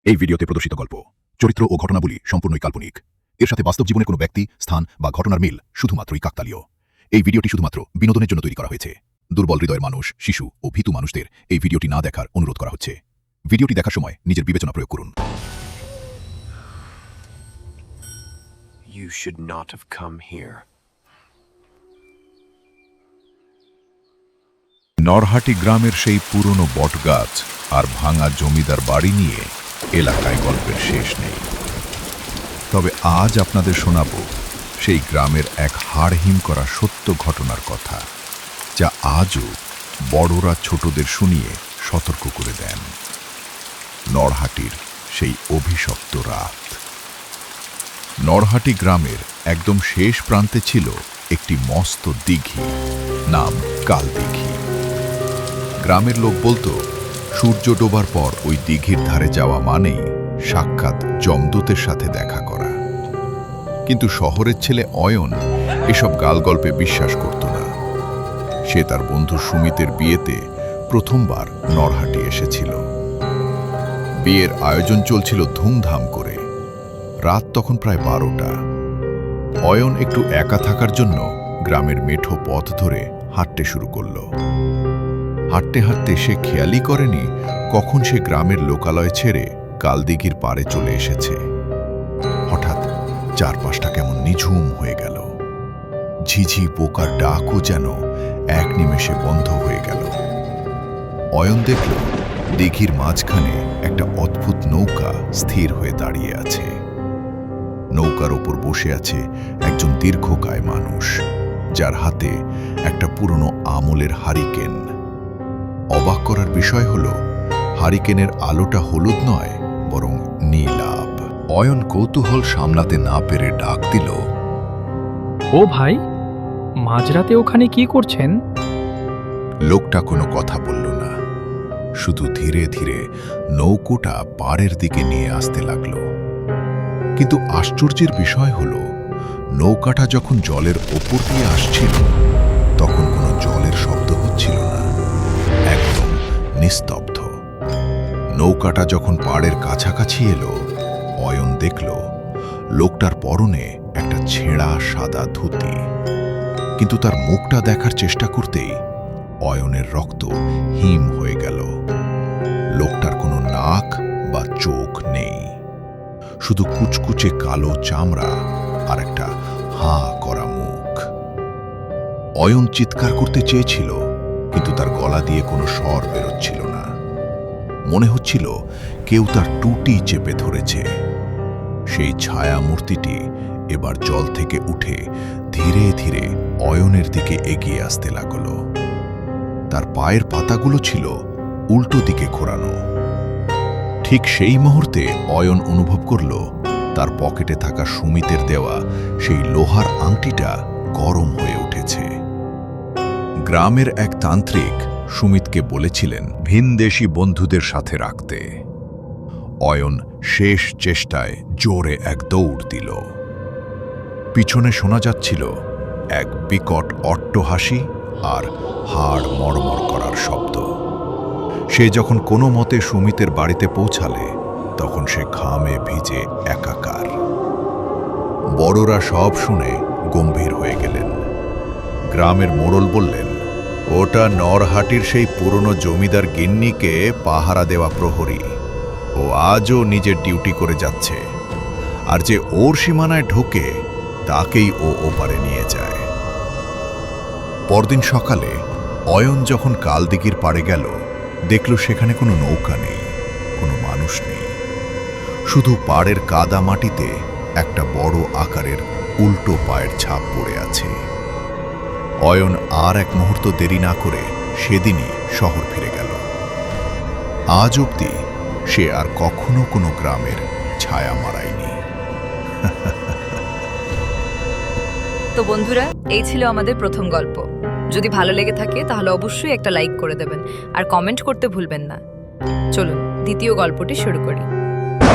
এই ভিডিওতে প্রদর্শিত গল্প চরিত্র ও ঘটনাবলী সম্পূর্ণই কাল্পনিক। এর সাথে বাস্তব জীবনের কোনো ব্যক্তি, স্থান বা ঘটনার মিল শুধুমাত্রই কাকতালীয়। এই ভিডিওটি শুধুমাত্র বিনোদনের জন্য তৈরি করা হয়েছে। দুর্বল হৃদয়ের মানুষ, শিশু ও ভীতু মানুষদের এই ভিডিওটি না দেখার অনুরোধ করা হচ্ছে। ভিডিওটি দেখার সময় নিজের বিবেচনা প্রয়োগ করুন। You should not have come here. নরহাটি গ্রামের সেই পুরনো বটগাছ আর ভাঙা জমিদার বাড়ি নিয়ে এলাকায় গল্পের শেষ নেই। তবে আজ আপনাদের শোনাব সেই গ্রামের এক হাড়হিম করা সত্য ঘটনার কথা, যা আজও বড়রা ছোটদের শুনিয়ে সতর্ক করে দেন। নরহাটির সেই অভিশপ্ত রাত। নরহাটি গ্রামের একদম শেষ প্রান্তে ছিল একটি মস্ত দিঘি, নাম কালদিঘি। গ্রামের লোক বলতো, সূর্য ডোবার পর ওই দিঘির ধারে যাওয়া মানেই সাক্ষাৎ যমদূতের সাথে দেখা করা। কিন্তু শহরের ছেলে অয়ন এসব গালগল্পে বিশ্বাস করত না। সে তার বন্ধু সুমিতের বিয়েতে প্রথমবার নরহাটি এসেছিল। বিয়ের আয়োজন চলছিল ধুমধাম করে। রাত তখন প্রায় 12টা। অয়ন একটু একা থাকার জন্য গ্রামের মেঠো পথ ধরে হাঁটতে শুরু করল। হাঁটতে হাঁটতে সে খেয়ালই করেনি কখন সে গ্রামের লোকালয় ছেড়ে কালদিঘির পাড়ে চলে এসেছে। হঠাৎ চারপাশটা কেমন নিঝুম হয়ে গেল। ঝিঝি পোকার ডাকও যেন এক নিমেষে বন্ধ হয়ে গেল। অয়ন দেখল দিঘির মাঝখানে একটা অদ্ভুত নৌকা স্থির হয়ে দাঁড়িয়ে আছে। নৌকার ওপর বসে আছে একজন দীর্ঘকায় মানুষ, যার হাতে একটা পুরনো আমলের হারিকেন। অবাক করার বিষয় হল, হারিকেনের আলোটা হলুদ নয়, বরং নীলাভ। অয়ন কৌতূহল সামলাতে না পেরে ডাক দিল, ও ভাই, মাঝরাতে ওখানে কি করছেন? লোকটা কোনো কথা বলল না, শুধু ধীরে ধীরে নৌকোটা পাড়ের দিকে নিয়ে আসতে লাগল। কিন্তু আশ্চর্যের বিষয় হল, নৌকাটা যখন জলের ওপর দিয়ে আসছিল তখন কোনো জলের শব্দ হচ্ছিল না, একদম নিস্তব্ধ। নৌকাটা যখন পাড়ের কাছাকাছি এলো, অয়ন দেখল লোকটার পরনে একটা ছেঁড়া সাদা ধুতি। কিন্তু তার মুখটা দেখার চেষ্টা করতেই অয়নের রক্ত হিম হয়ে গেল। লোকটার কোনো নাক বা চোখ নেই, শুধু কুচকুচে কালো চামড়া আর একটা হাঁ করা মুখ। অয়ন চিৎকার করতে চেয়েছিল, কিন্তু তার গলা দিয়ে কোনো স্বর বেরোচ্ছিল না। মনে হচ্ছিল কেউ তার টুটি চেপে ধরেছে। সেই ছায়া মূর্তিটি এবার জল থেকে উঠে ধীরে ধীরে অয়নের দিকে এগিয়ে আসতে লাগল। তার পায়ের পাতাগুলো ছিল উল্টো দিকে ঘোরানো। ঠিক সেই মুহূর্তে অয়ন অনুভব করল তার পকেটে থাকা সুমিতের দেওয়া সেই লোহার আংটিটা গরম হয়ে উঠেছে। গ্রামের এক তান্ত্রিক সুমিতকে বলেছিলেন ভিনদেশী বন্ধুদের সাথে রাখতে। অয়ন শেষ চেষ্টায় জোরে এক দৌড় দিল। পিছনে শোনা যাচ্ছিল এক বিকট অট্টহাসি আর হাড় মড়মড় করার শব্দ। সে যখন কোনো মতে সুমিতের বাড়িতে পৌঁছালে, তখন সে ঘামে ভিজে একাকার। বড়রা সব শুনে গম্ভীর হয়ে গেলেন। গ্রামের মোড়ল বললেন, ওটা নরহাটির সেই পুরনো জমিদার গিন্নিকে পাহারা দেওয়া প্রহরী। ও আজও নিজের ডিউটি করে যাচ্ছে, আর যে ওর সীমানায় ঢোকে তাকেই ও ওপারে নিয়ে যায়। পরদিন সকালে অয়ন যখন কালদিঘির পাড়ে গেল, দেখল সেখানে কোনো নৌকা নেই, কোনো মানুষ নেই। শুধু পাড়ের কাদা মাটিতে একটা বড় আকারের উল্টো পায়ের ছাপ পড়ে আছে। অয়ন আর এক মুহূর্ত দেরি না করে সেদিনই শহর ফিরে গেল। আজ অবধি সে আর কখনো কোনো গ্রামের ছায়া মারায়নি। তো বন্ধুরা, এই ছিল আমাদের প্রথম গল্প। যদি ভালো লেগে থাকে তাহলে অবশ্যই একটা লাইক করে দেবেন আর কমেন্ট করতে ভুলবেন না। চলুন দ্বিতীয় গল্পটি শুরু করি।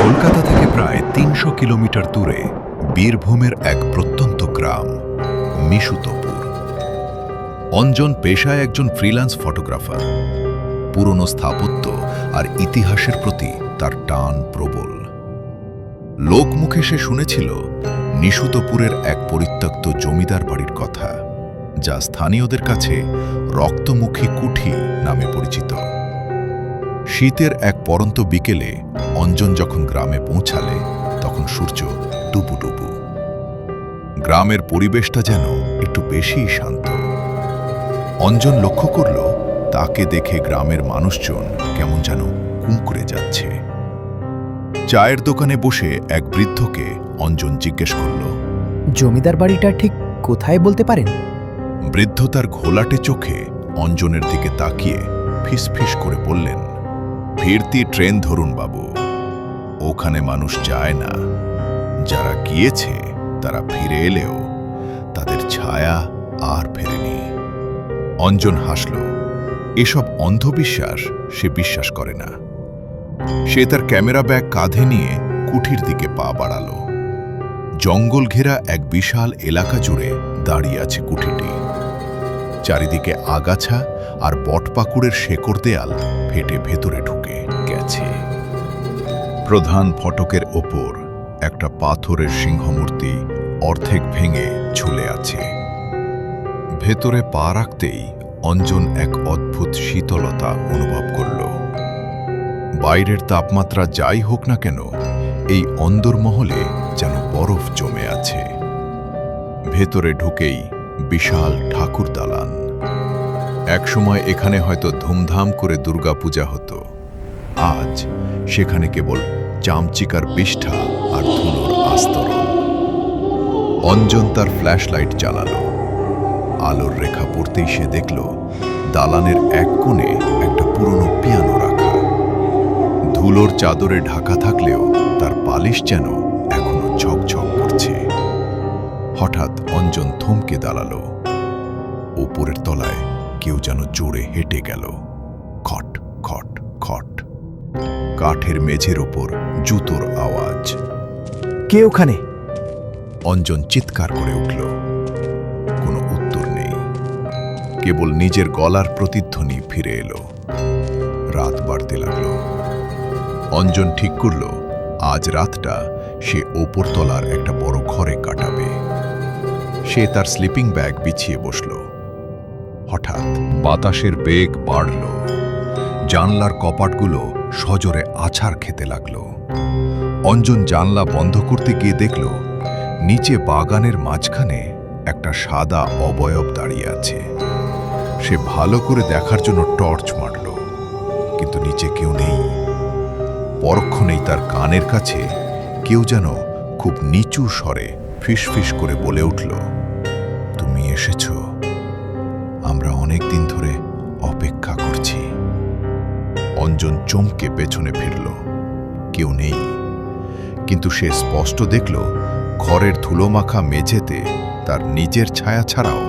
কলকাতা থেকে প্রায় 300 কিলোমিটার দূরে বীরভূমের এক প্রত্যন্ত গ্রাম মিশুতপুর। অঞ্জন পেশায় একজন ফ্রিল্যান্স ফটোগ্রাফার। পুরনো স্থাপত্য আর ইতিহাসের প্রতি তার টান প্রবল। লোকমুখে সে শুনেছিল নিশুতপুরের এক পরিত্যক্ত জমিদার বাড়ির কথা, যা স্থানীয়দের কাছে রক্তমুখী কুঠি নামে পরিচিত। শীতের এক পরন্ত বিকেলে অঞ্জন যখন গ্রামে পৌঁছালে তখন সূর্য ডুবু। গ্রামের পরিবেশটা যেন একটু বেশিই শান্ত। অঞ্জন লক্ষ্য করল তাকে দেখে গ্রামের মানুষজন কেমন যেন কুঁকড়ে যাচ্ছে। চায়ের দোকানে বসে এক বৃদ্ধকে অঞ্জন জিজ্ঞেস করল, জমিদার বাড়িটা ঠিক কোথায় বলতে পারেন? বৃদ্ধ তার ঘোলাটে চোখে অঞ্জনের দিকে তাকিয়ে ফিসফিস করে বললেন, ফিরতি ট্রেন ধরুন বাবু, ওখানে মানুষ যায় না। যারা গিয়েছে তারা ফিরে এলেও তাদের ছায়া আর ফেরেনি। অঞ্জন হাসল। এসব অন্ধবিশ্বাস সে বিশ্বাস করে না। সে তার ক্যামেরা ব্যাগ কাঁধে নিয়ে কুঠির দিকে পা বাড়াল। জঙ্গল ঘেরা এক বিশাল এলাকা জুড়ে দাঁড়িয়ে আছে কুঠিটি। চারিদিকে আগাছা আর বটপাকুড়ের শেকড় দেয়াল ফেটে ভেতরে ঢুকে গেছে। প্রধান ফটকের ওপর একটা পাথরের সিংহমূর্তি অর্ধেক ভেঙে ঝুলে আছে। ভেতরে পা রাখতেই অঞ্জন এক অদ্ভুত শীতলতা অনুভব করল। বাইরের তাপমাত্রা যাই হোক না কেন, এই অন্দরমহলে যেন বরফ জমে আছে। ভেতরে ঢুকেই বিশাল ঠাকুর দালান। একসময় এখানে হয়তো ধুমধাম করে দুর্গাপূজা হতো। আজ সেখানে কেবল চামচিকার বিষ্ঠা আর ধুলোর আস্তরণ। অঞ্জন তার ফ্ল্যাশ লাইট জ্বালালো। আলোর রেখা পড়তেই সে দেখল দালানের এক কোণে একটা পুরনো পিয়ানো রাখা। ধুলোর চাদরে ঢাকা থাকলেও তার পালিশ যেন এখনো ঝকঝক করছে। হঠাৎ অঞ্জন থমকে দাঁড়ালো। উপরের তলায় কেউ যেন জোরে হেঁটে গেল। খট খট খট। কাঠের মেঝের ওপর জুতোর আওয়াজ। কে ওখানে? অঞ্জন চিৎকার করে উঠল। কোনো উত্তর নেই, কেবল নিজের গলার প্রতিধ্বনি ফিরে এলো। রাত বাড়তে লাগল। অঞ্জন ঠিক করল আজ রাতটা সে ওপরতলার একটা বড় ঘরে কাটাবে। সে তার স্লিপিং ব্যাগ বিছিয়ে বসল। হঠাৎ বাতাসের বেগ বাড়ল। জানলার কপাটগুলো সজোরে আছাড় খেতে লাগল। অঞ্জন জানলা বন্ধ করতে গিয়ে দেখল নিচে বাগানের মাঝখানে একটা সাদা অবয়ব দাঁড়িয়ে আছে। সে ভালো করে দেখার জন্য টর্চ মারল, কিন্তু নিচে কেউ নেই। পরক্ষণেই তার কানের কাছে কেউ যেন খুব নিচু স্বরে ফিসফিস করে বলে উঠল, তুমি এসেছ, আমরা অনেক দিন ধরে অপেক্ষা করছি। অঞ্জন চমকে পেছনে ফিরল। কেউ নেই, কিন্তু সে স্পষ্ট দেখল ঘরের ধুলোমাখা মেঝেতে তার নিজের ছায়া ছাড়াও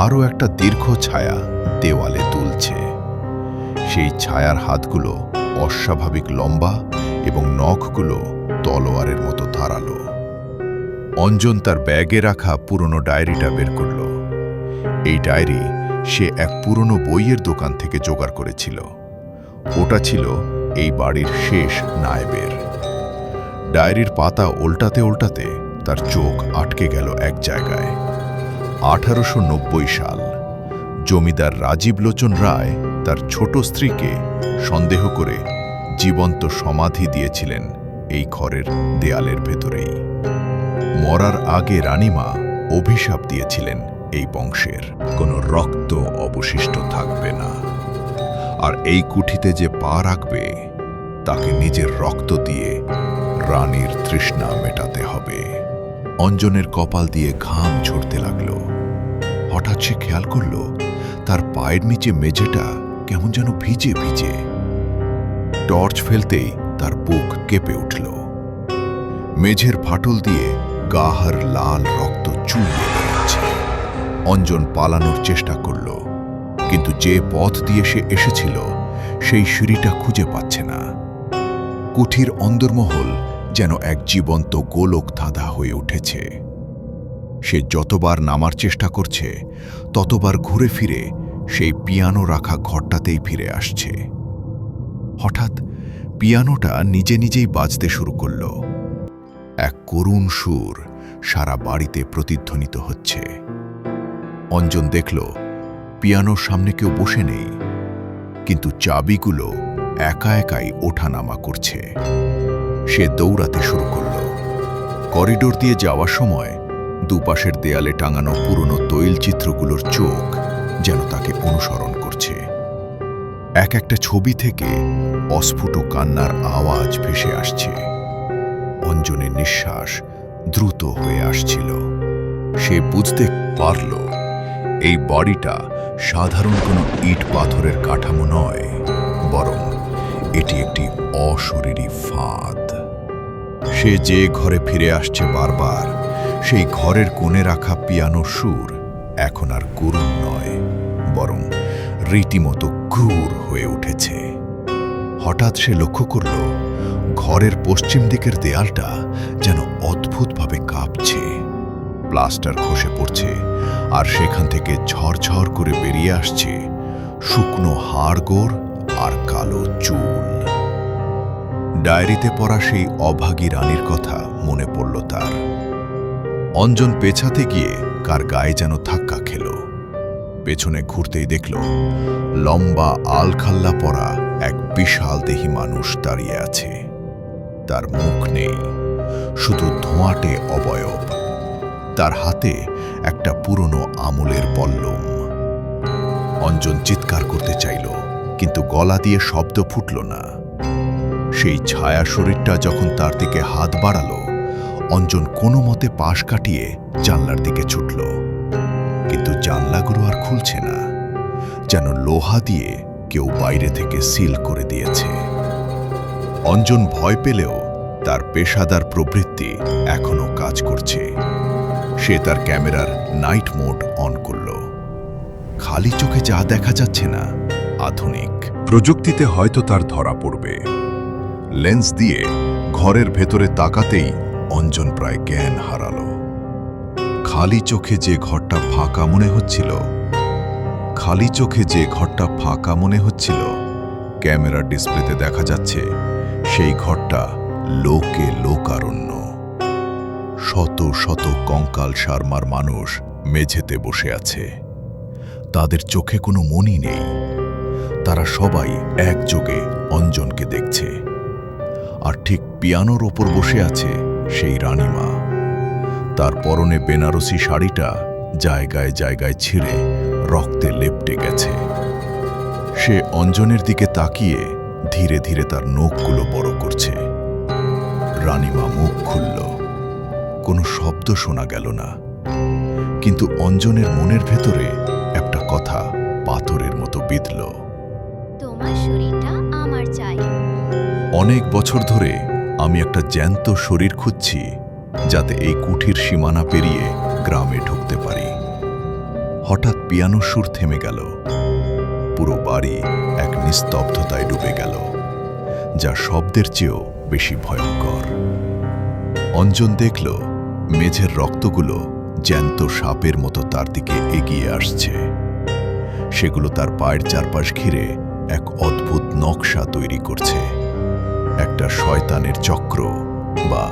আরও একটা দীর্ঘ ছায়া দেওয়ালে দুলছে। সেই ছায়ার হাতগুলো অস্বাভাবিক লম্বা এবং নখগুলো তলোয়ারের মতো ধারালো। অঞ্জন তার ব্যাগে রাখা পুরনো ডায়েরিটা বের করল। এই ডায়েরি সে এক পুরনো বইয়ের দোকান থেকে জোগাড় করেছিল। ওটা ছিল এই বাড়ির শেষ নায়েবের। ডায়েরির পাতা উল্টাতে উল্টাতে তার চোখ আটকে গেল এক জায়গায়। 1890 সাল। জমিদার রাজীব লোচন রায় তার ছোট স্ত্রীকে সন্দেহ করে জীবন্ত সমাধি দিয়েছিলেন এই ঘরের দেয়ালের ভেতরেই। মরার আগে রানীমা অভিশাপ দিয়েছিলেন এই বংশের কোনো রক্ত অবশিষ্ট থাকবে না, আর এই কুঠিতে যে পা রাখবে তাকে নিজের রক্ত দিয়ে রানীর তৃষ্ণা মেটাতে হবে। অঞ্জনের কপাল দিয়ে ঘাম ঝরতে লাগল। হঠাৎ সে খেয়াল করল তার পায়ের নিচে মেঝেটা কেমন যেন ভিজে ভিজে। টর্চ ফেলতেই তার বুক কেঁপে উঠল। মেঝের ফাটল দিয়ে গাহার লাল রক্ত চুইয়ে বেরোচ্ছে। অঞ্জন পালানোর চেষ্টা করল, কিন্তু যে পথ দিয়ে সে এসেছিল সেই সিঁড়িটা খুঁজে পাচ্ছে না। কুঠির অন্দরমহল যেন এক জীবন্ত গোলক ধাঁধা হয়ে উঠেছে। সে যতবার নামার চেষ্টা করছে ততবার ঘুরে ফিরে সেই পিয়ানো রাখা ঘরটাতেই ফিরে আসছে। হঠাৎ পিয়ানোটা নিজে নিজেই বাজতে শুরু করল। এক করুণ সুর সারা বাড়িতে প্রতিধ্বনিত হচ্ছে। অঞ্জন দেখল পিয়ানোর সামনে কেউ বসে নেই, কিন্তু চাবিগুলো একা একাই ওঠানামা করছে। সে দৌড়াতে শুরু করল। করিডোর দিয়ে যাওয়ার সময় দুপাশের দেয়ালে টাঙানো পুরনো তৈলচিত্রগুলোর চোখ যেন তাকে অনুসরণ করছে। এক একটা ছবি থেকে অস্ফুট কান্নার আওয়াজ ভেসে আসছে। অঞ্জনের নিঃশ্বাস দ্রুত হয়ে আসছিল। সে বুঝতে পারল এই বাড়িটা সাধারণ কোনো ইট পাথরের কাঠামো নয়, বরং এটি একটি অশরীরী ফাঁদ। সে যে ঘরে ফিরে আসছে বারবার, সেই ঘরের কোণে রাখা পিয়ানোর সুর এখন আর করুণ নয়, বরং রীতিমতো ক্রূর হয়ে উঠেছে। হঠাৎ সে লক্ষ্য করল ঘরের পশ্চিম দিকের দেয়ালটা যেন অদ্ভুতভাবে কাঁপছে। প্লাস্টার খসে পড়ছে, আর সেখান থেকে ঝরঝর করে বেরিয়ে আসছে শুকনো হাড়গোড় আর কালো চুল। ডায়েরিতে পড়া সেই অভাগী রানীর কথা মনে পড়ল তার। অঞ্জন পেছাতে গিয়ে কার গায়ে যেন ধাক্কা খেল। পেছনে ঘুরতেই দেখল লম্বা আলখাল্লা পরা এক বিশাল দেহী মানুষ দাঁড়িয়ে আছে। তার মুখ নেই, শুধু ধোঁয়াটে অবয়ব। তার হাতে একটা পুরনো আমলের বল্লম। অঞ্জন চিৎকার করতে চাইল, কিন্তু গলা দিয়ে শব্দ ফুটল না। সেই ছায়া শরীরটা যখন তার দিকে হাত বাড়ালো, অঞ্জন কোনো মতে পাশ কাটিয়ে জানলার দিকে ছুটল। কিন্তু জানলাগুলো আর খুলছে না, যেন লোহা দিয়ে কেউ বাইরে থেকে সিল করে দিয়েছে। অঞ্জন ভয় পেলেও তার পেশাদার প্রবৃত্তি এখনো কাজ করছে। সে তার ক্যামেরার নাইট মোড অন করল। খালি চোখে যা দেখা যাচ্ছে না, আধুনিক প্রযুক্তিতে হয়তো তার ধরা পড়বে। লেন্স দিয়ে ঘরের ভেতরে তাকাতেই অঞ্জন প্রায় জ্ঞান হারালো। খালি চোখে যে ঘরটা ফাঁকা মনে হচ্ছিল, ক্যামেরার ডিসপ্লেতে দেখা যাচ্ছে সেই ঘরটা লোকে লোকারণ্য। শত শত কঙ্কাল সারমার মানুষ মেঝেতে বসে আছে। তাদের চোখে কোনো মনই নেই। তারা সবাই একযোগে অঞ্জনকে দেখছে। আর ঠিক পিয়ানোর ওপর বসে আছে সেই রানীমা। তার পরনে বেনারসি শাড়িটা জায়গায় জায়গায় ছিঁড়ে রক্তে লেপ্টে গেছে। সে অঞ্জনের দিকে তাকিয়ে ধীরে ধীরে তার নখগুলো বড় করছে। রানীমা মুখ খুলল। কোনো শব্দ শোনা গেল না, কিন্তু অঞ্জনের মনের ভেতরে একটা কথা পাথরের মতো বিঁধল। তোমার শরীরটা আমার চাই। অনেক বছর ধরে আমি একটা জ্যান্ত শরীর খুঁজছি, যাতে এই কুঠির সীমানা পেরিয়ে গ্রামে ঢুকতে পারি। হঠাৎ পিয়ানোর সুর থেমে গেল। পুরো বাড়ি এক নিস্তব্ধতায় ডুবে গেল, যা শব্দের চেয়েও বেশি ভয়ঙ্কর। অঞ্জন দেখল মেঝের রক্তগুলো জ্যান্ত সাপের মতো তার দিকে এগিয়ে আসছে। সেগুলো তার পায়ের চারপাশ ঘিরে এক অদ্ভুত নকশা তৈরি করছে, একটা শয়তানের চক্র বা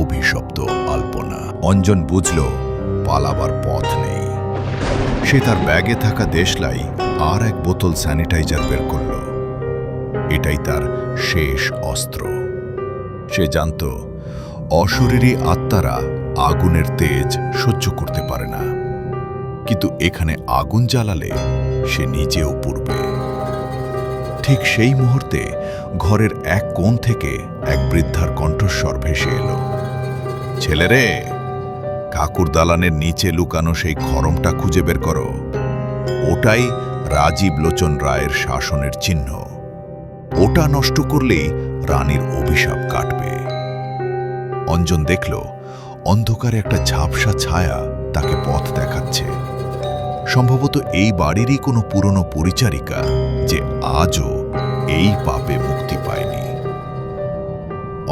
অভিশপ্ত আলপনা। অঞ্জন বুঝল পালাবার পথ নেই। সে তার ব্যাগে থাকা দেশলাই আর এক বোতল স্যানিটাইজার বের করল। এটাই তার শেষ অস্ত্র। সে জানত অশরীরী আত্মারা আগুনের তেজ সহ্য করতে পারে না, কিন্তু এখানে আগুন জ্বালালে সে নিজেও পুড়বে। ঠিক সেই মুহূর্তে ঘরের এক কোণ থেকে এক বৃদ্ধার কণ্ঠস্বর ভেসে এলো। ছেলেরে, কাকুর দালানের নিচে লুকানো সেই খড়মটা খুঁজে বের করো। ওটাই রাজীব লোচন রায়ের শাসনের চিহ্ন। ওটা নষ্ট করলেই রানীর অভিশাপ কাটবে। অঞ্জন দেখল অন্ধকারে একটা ঝাপসা ছায়া তাকে পথ দেখাচ্ছে। সম্ভবত এই বাড়িরই কোনো পুরনো পরিচারিকা, যে আজও এই পাপে মুক্তি পায়নি।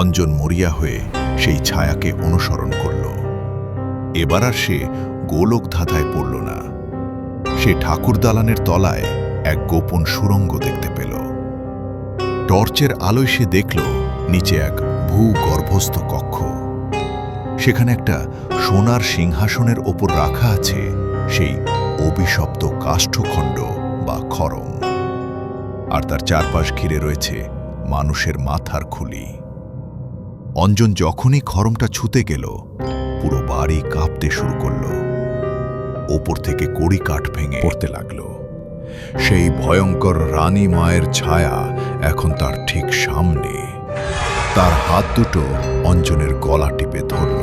অঞ্জন মরিয়া হয়ে সেই ছায়াকে অনুসরণ করল। এবার আর সে গোলক ধাঁধায় পড়ল না। সে ঠাকুর দালানের তলায় এক গোপন সুড়ঙ্গ দেখতে পেল। টর্চের আলোয় সে দেখল নিচে এক ভূগর্ভস্থ কক্ষ। সেখানে একটা সোনার সিংহাসনের ওপর রাখা আছে সেই অভিশপ্ত কাষ্ঠখণ্ড বা খড়ম, আর তার চারপাশ ঘিরে রয়েছে মানুষের মাথার খুলি। অঞ্জন যখনই খড়মটা ছুঁতে গেল, পুরো বাড়ি কাঁপতে শুরু করল। ওপর থেকে কড়ি কাঠ ভেঙে পড়তে লাগল। সেই ভয়ঙ্কর রানী মায়ের ছায়া এখন তার ঠিক সামনে। তার হাত দুটো অঞ্জনের গলা টিপে ধরল।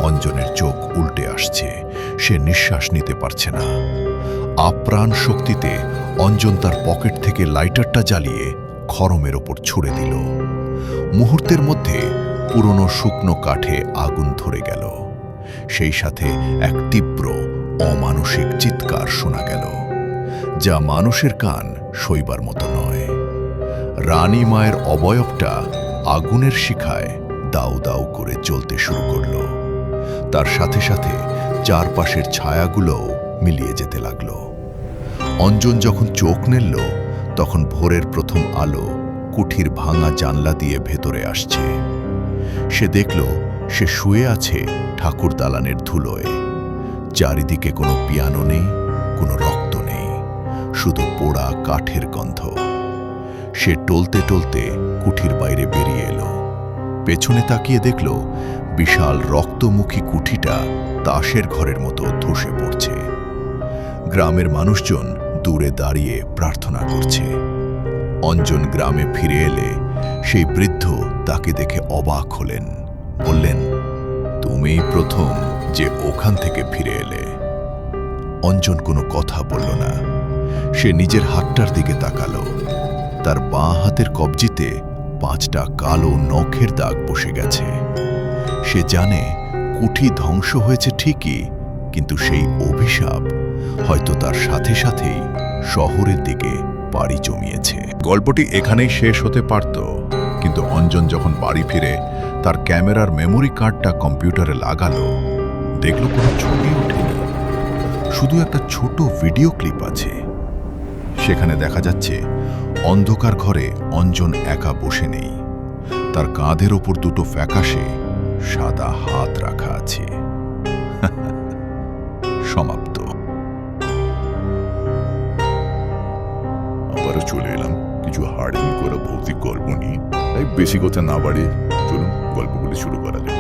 অঞ্জনের চোখ উল্টে আসছে, সে নিঃশ্বাস নিতে পারছে না। আপ্রাণ শক্তিতে অঞ্জন তার পকেট থেকে লাইটারটা জ্বালিয়ে খড়মের ওপর ছুঁড়ে দিল। মুহূর্তের মধ্যে পুরনো শুকনো কাঠে আগুন ধরে গেল। সেই সাথে এক তীব্র অমানসিক চিৎকার শোনা গেল, যা মানুষের কান সইবার মতো নয়। রানী মায়ের অবয়বটা আগুনের শিখায় দাউ দাউ করে জ্বলতে শুরু করল। তার সাথে সাথে চারপাশের ছায়াগুলোও মিলিয়ে যেতে লাগল। অঞ্জন যখন চোখ নেড়ল, তখন ভোরের প্রথম আলো কুঠির ভাঙা জানলা দিয়ে ভেতরে আসছে। সে দেখল সে শুয়ে আছে ঠাকুর দালানের ধুলোয়। চারিদিকে কোনো পিয়ানো নেই, কোনো রক্ত নেই, শুধু পোড়া কাঠের গন্ধ। সে টলতে টলতে কুঠির বাইরে বেরিয়ে এলো। পেছনে তাকিয়ে দেখল বিশাল রক্তমুখী কুঠিটা তাসের ঘরের মতো ধসে পড়ছে। গ্রামের মানুষজন দূরে দাঁড়িয়ে প্রার্থনা করছে। অঞ্জন গ্রামে ফিরে এলে সেই বৃদ্ধ তাকে দেখে অবাক হলেন। বললেন, তুমিই প্রথম যে ওখান থেকে ফিরে এলে। অঞ্জন কোনো কথা বলল না। সে নিজের হাতটার দিকে তাকালো। তার বাঁ হাতের কবজিতে 5টা কালো নখের দাগ বসে গেছে। সে জানে কুঠি ধ্বংস হয়েছে ঠিকই, কিন্তু সেই অভিশাপ হয়তো তার সাথে সাথেই শহরের দিকে পাড়ি জমিয়েছে। গল্পটি এখানেই শেষ হতে পারত, কিন্তু অঞ্জন যখন বাড়ি ফিরে তার ক্যামেরার মেমোরি কার্ডটা কম্পিউটারে লাগালো, দেখল কোনো ছবি ওঠেনি, শুধু একটা ছোট ভিডিও ক্লিপ আছে। সেখানে দেখা যাচ্ছে অন্ধকার ঘরে অঞ্জন একা বসে নেই। তার কাঁধের ওপর দুটো ফ্যাকাশে সাদা হাত রাখা আছে। সমাপ্ত। আবারও চলে এলাম কিছু হার্ডিং করা ভৌতিক গল্প নিয়ে। তাই বেশি কথা না বাড়িয়ে চলুন গল্পগুলি শুরু করা যাক।